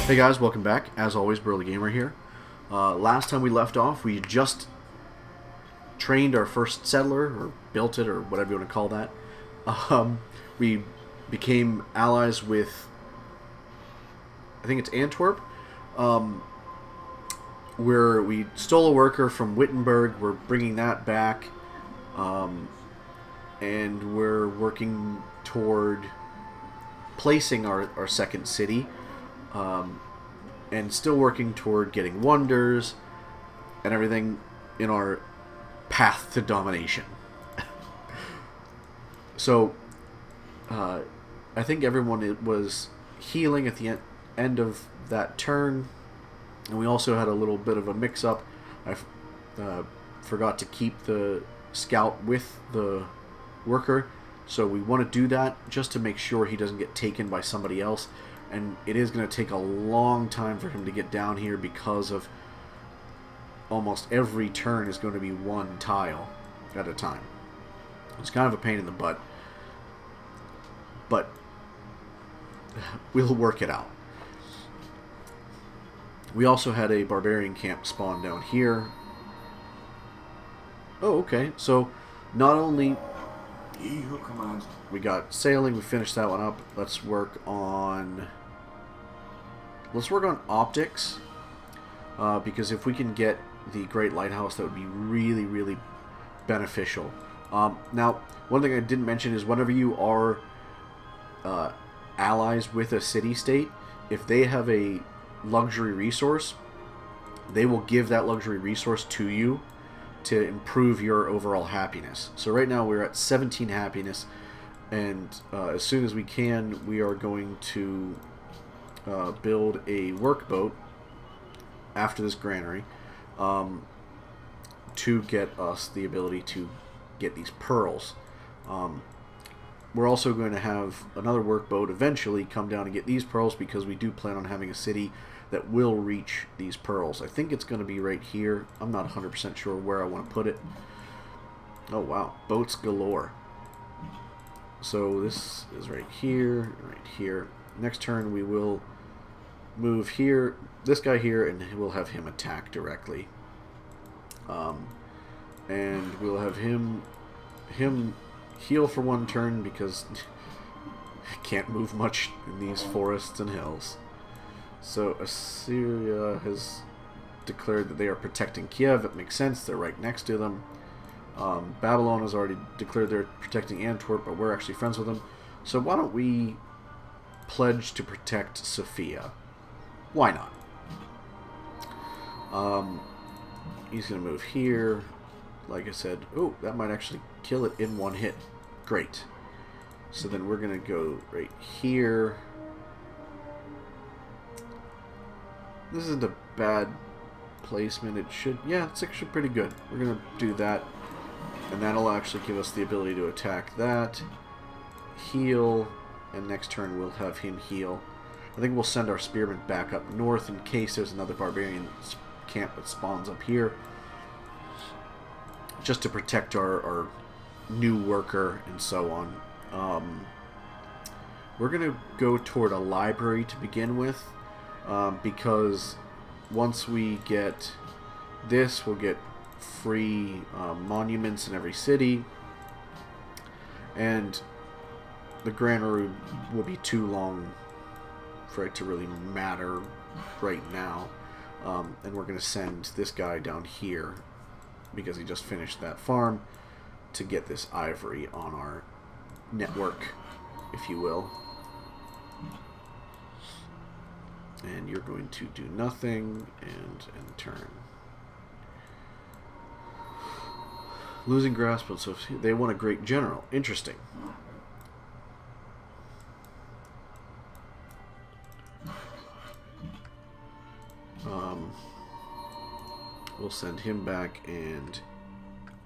Hey guys, welcome back. As always, Burly Gamer here. Last time we left off, we just trained our first settler, or built it, or whatever you want to call that. We became allies with, I think it's Antwerp, where we stole a worker from Wittenberg. We're bringing that back, and we're working toward placing our second city. And still working toward getting wonders and everything in our path to domination. So, I think everyone was healing at the end of that turn, and we also had a little bit of a mix-up. I forgot to keep the scout with the worker, so we want to do that just to make sure he doesn't get taken by somebody else. And it is going to take a long time for him to get down here because of almost every turn is going to be one tile at a time. It's kind of a pain in the butt, but we'll work it out. We also had a barbarian camp spawn down here. Oh, okay. So not only He who commands. we got sailing, we finished that one up. Let's work on optics, because if we can get the Great Lighthouse, that would be really, really beneficial. Now, one thing I didn't mention is whenever you are allies with a city-state, if they have a luxury resource, they will give that luxury resource to you to improve your overall happiness. So right now we're at 17 happiness, and as soon as we can, we are going to build a workboat after this granary to get us the ability to get these pearls. We're also going to have another workboat eventually come down and get these pearls, because we do plan on having a city that will reach these pearls. I think it's going to be right here. I'm not 100% sure where I want to put it. Oh wow, boats galore. So this is right here, right here. Next turn we will move here, this guy here, and we'll have him attack directly. And we'll have him heal for one turn, because I can't move much in these forests and hills. So Assyria has declared that they are protecting Kiev. It makes sense, they're right next to them. Babylon has already declared they're protecting Antwerp, but we're actually friends with them. So why don't we pledge to protect Sofia? Why not? He's going to move here. Like I said, oh, that might actually kill it in one hit. Great. So then we're going to go right here. This isn't a bad placement. It should, yeah, it's actually pretty good. We're going to do that, and that'll actually give us the ability to attack that, heal, and next turn we'll have him heal. I think we'll send our spearmen back up north in case there's another barbarian camp that spawns up here, just to protect our new worker and so on. We're going to go toward a library to begin with, because once we get this, we'll get free monuments in every city, and the granary will be too long for it to really matter right now. And we're going to send this guy down here, because he just finished that farm, to get this ivory on our network, if you will. And you're going to do nothing and end turn. Losing grasp, so they want a great general. Interesting. We'll send him back and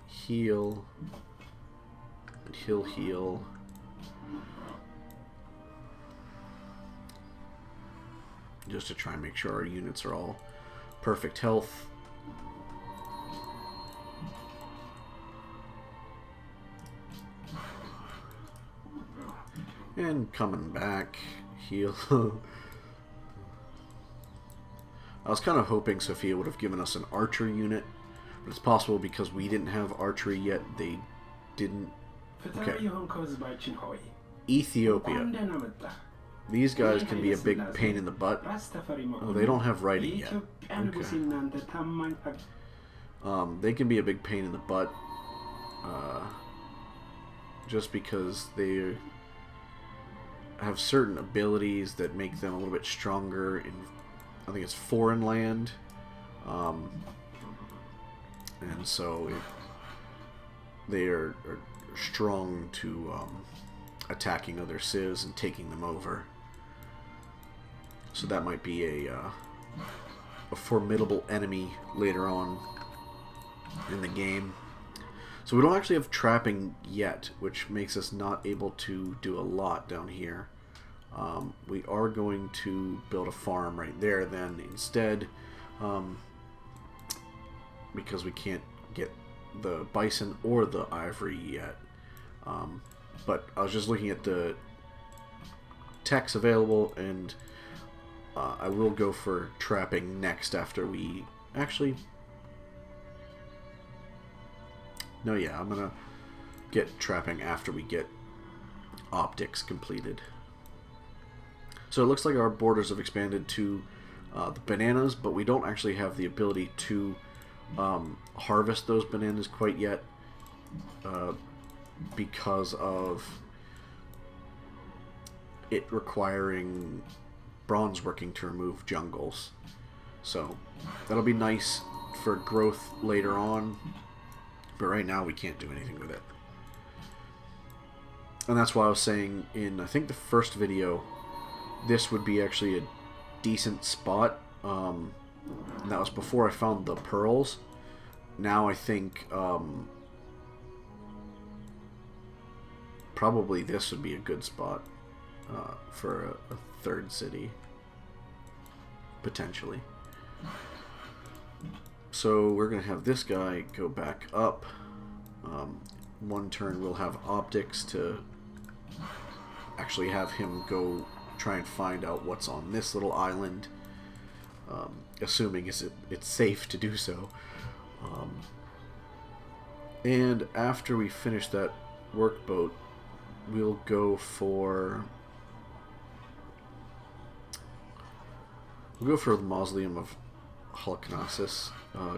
heal, and he'll heal. Just to try and make sure our units are all perfect health. And coming back, heal. was kind of hoping Sophia would have given us an archer unit, but it's possible because we didn't have archery yet, they didn't. Okay. Ethiopia. These guys can be a big pain in the butt. Oh, they don't have writing yet. Okay. They can be a big pain in the butt. Just because they have certain abilities that make them a little bit stronger in, I think it's foreign land. And so they are strong to attacking other civs and taking them over. So that might be a formidable enemy later on in the game. So we don't actually have trapping yet, which makes us not able to do a lot down here. We are going to build a farm right there then instead, because we can't get the bison or the ivory yet. But I was just looking at the techs available, and I will go for trapping next after we actually... No, yeah, I'm gonna get trapping after we get optics completed. So it looks like our borders have expanded to the bananas, but we don't actually have the ability to harvest those bananas quite yet because of it requiring bronze working to remove jungles. So that'll be nice for growth later on. But right now we can't do anything with it. And that's why I was saying in, I think the first video, this would be actually a decent spot. And that was before I found the pearls. Now I think probably this would be a good spot for a third city. Potentially. So we're going to have this guy go back up. One turn we'll have optics to actually have him go try and find out what's on this little island. Assuming it's safe to do so. And after we finish that workboat, we'll go for... We'll go for the Mausoleum of Halicarnassus,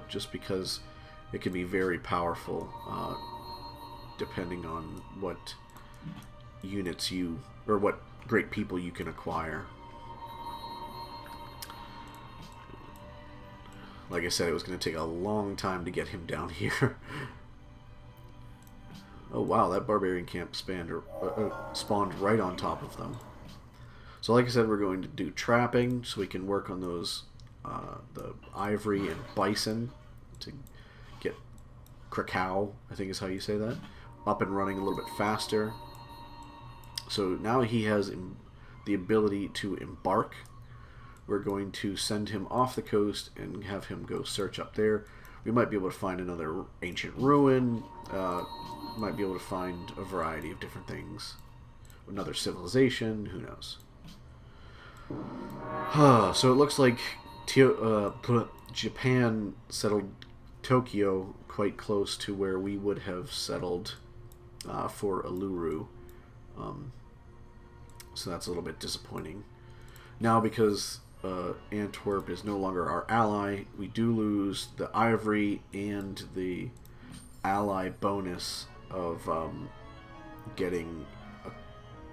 just because it can be very powerful, depending on what units you, or what great people you can acquire. Like I said, it was going to take a long time to get him down here. Oh wow, that barbarian camp spawned right on top of them. So like I said, we're going to do trapping, so we can work on those, the ivory and bison, to get Krakow, I think is how you say that, up and running a little bit faster. So now he has the ability to embark. We're going to send him off the coast and have him go search up there. We might be able to find another ancient ruin, might be able to find a variety of different things. Another civilization, who knows. So it looks like Japan settled Tokyo quite close to where we would have settled for Uluru. So that's a little bit disappointing. Now, because Antwerp is no longer our ally, we do lose the ivory and the ally bonus of getting a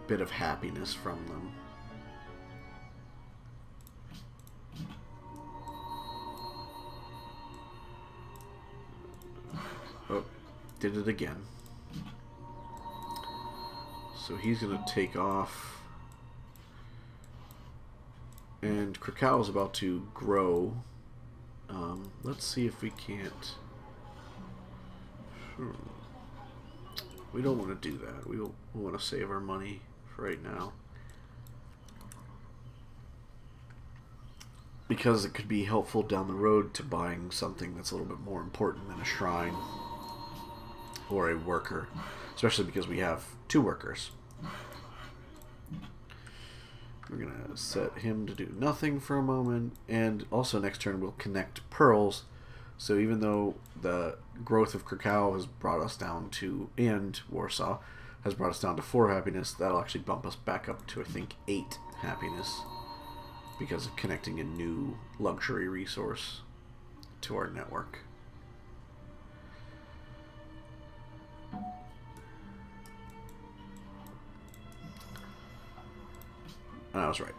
bit of happiness from them. Oh, did it again. So he's going to take off. And Krakow is about to grow. Let's see if we can't... We don't want to do that. We want to save our money for right now. Because it could be helpful down the road to buying something that's a little bit more important than a shrine or a worker. Especially because we have 2 workers. We're going to set him to do nothing for a moment. And also next turn we'll connect pearls. So even though the growth of Krakow has brought us down to, and Warsaw has brought us down to 4 happiness, that'll actually bump us back up to, I think, 8 happiness because of connecting a new luxury resource to our network. I was right.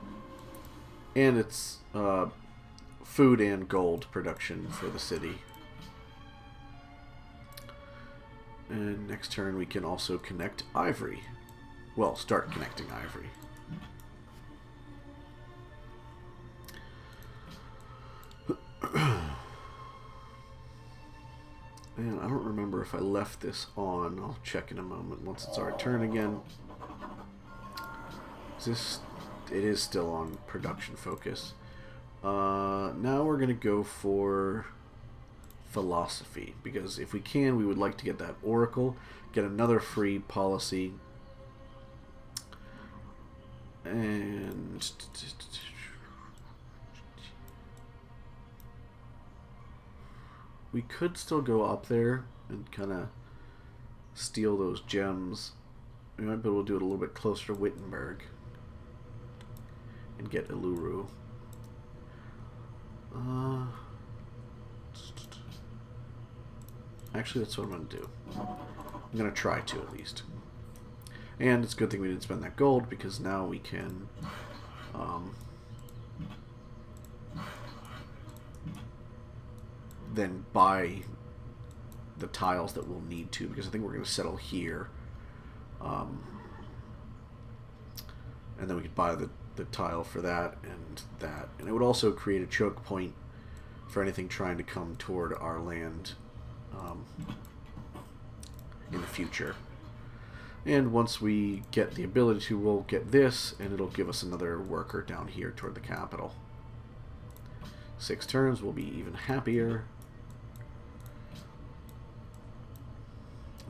And it's food and gold production for the city. And next turn we can also connect ivory. Well, start connecting ivory. And I don't remember if I left this on. I'll check in a moment once it's our turn again. It is still on production focus. Now we're going to go for philosophy, because if we can, we would like to get that oracle, get another free policy, and we could still go up there and kind of steal those gems. We might be able to do it a little bit closer to Wittenberg and get Iluru. Actually, that's what I'm going to do. I'm going to try to, at least. And it's a good thing we didn't spend that gold, because now we can then buy the tiles that we'll need to, because I think we're going to settle here. And then we could buy the tile for that and that. And it would also create a choke point for anything trying to come toward our land in the future. And once we get the ability to, we'll get this, and it'll give us another worker down here toward the capital. 6 turns, we'll be even happier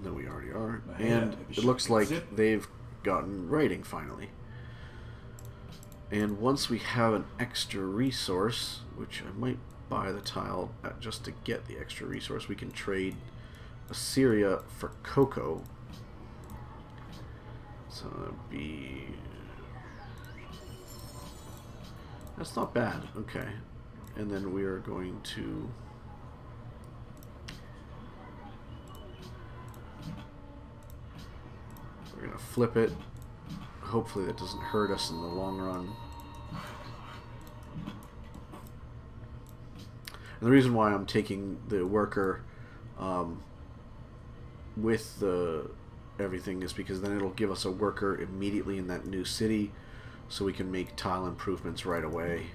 than we already are. And it looks like they've gotten writing finally. And once we have an extra resource, which I might buy the tile just to get the extra resource, we can trade Assyria for cocoa. So that'd be... That's not bad. Okay. And then we are going to... We're going to flip it. Hopefully that doesn't hurt us in the long run. And the reason why I'm taking the worker with the everything is because then it'll give us a worker immediately in that new city, so we can make tile improvements right away,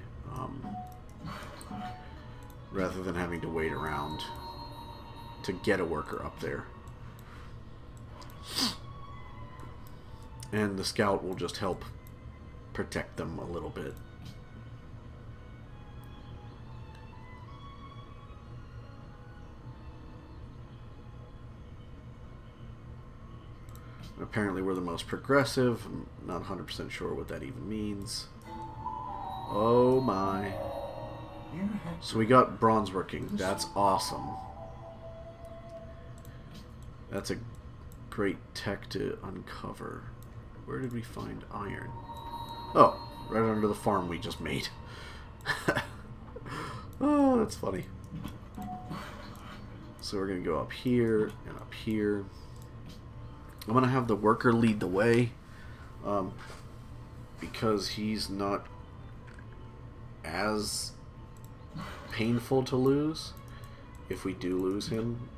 rather than having to wait around to get a worker up there. And the scout will just help protect them a little bit. Apparently we're the most progressive. I'm not 100% sure what that even means. Oh my. So we got bronze working. That's awesome. That's a great tech to uncover. Where did we find iron? Oh, right under the farm we just made. Oh, that's funny. So we're going to go up here and up here. I'm going to have the worker lead the way, because he's not as painful to lose if we do lose him.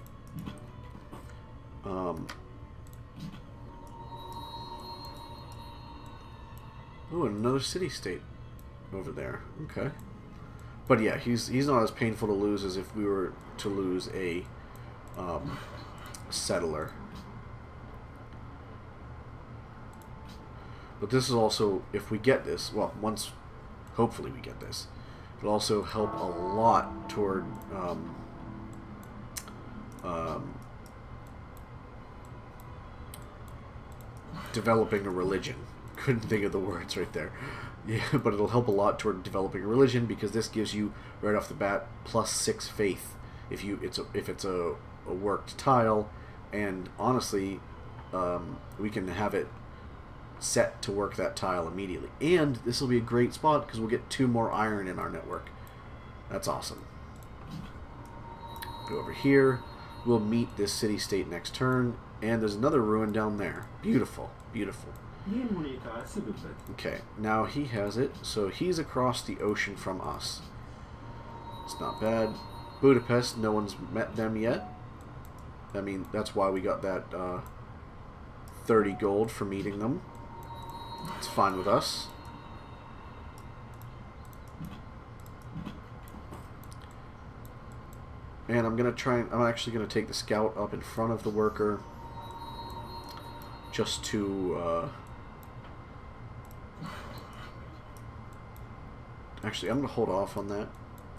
Ooh, another city-state over there. Okay. But yeah, he's not as painful to lose as if we were to lose a settler. But this is also, if we get this, well, once, hopefully we get this, it'll also help a lot toward developing a religion. couldn't think of the words right there. Yeah, but it'll help a lot toward developing a religion, because this gives you right off the bat +6 faith if it's a worked tile, and honestly, we can have it set to work that tile immediately. And this will be a great spot because we'll get 2 more iron in our network. That's awesome. Go over here. We'll meet this city-state next turn, and there's another ruin down there. Beautiful, beautiful. Okay, now he has it, so he's across the ocean from us. It's not bad. Budapest, no one's met them yet. I mean, that's why we got that 30 gold for meeting them. It's fine with us. And I'm actually gonna take the scout up in front of the worker, just to actually, I'm gonna hold off on that.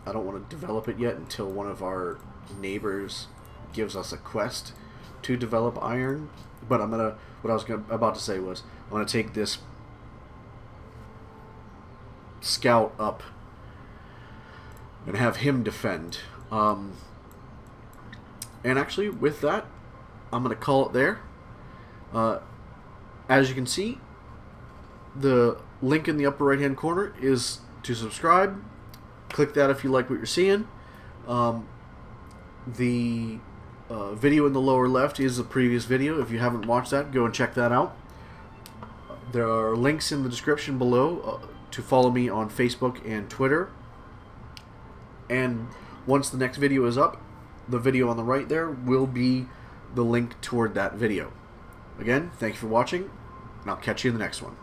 I don't want to develop it yet until one of our neighbors gives us a quest to develop iron. But what I was about to say was, I'm gonna take this scout up and have him defend. And actually, with that, I'm going to call it there. As you can see, the link in the upper right hand corner is to subscribe. Click that if you like what you're seeing. The video in the lower left is the previous video. If you haven't watched that, go and check that out. There are links in the description below to follow me on Facebook and Twitter. And once the next video is up, the video on the right there will be the link toward that video. Again, thank you for watching, and I'll catch you in the next one.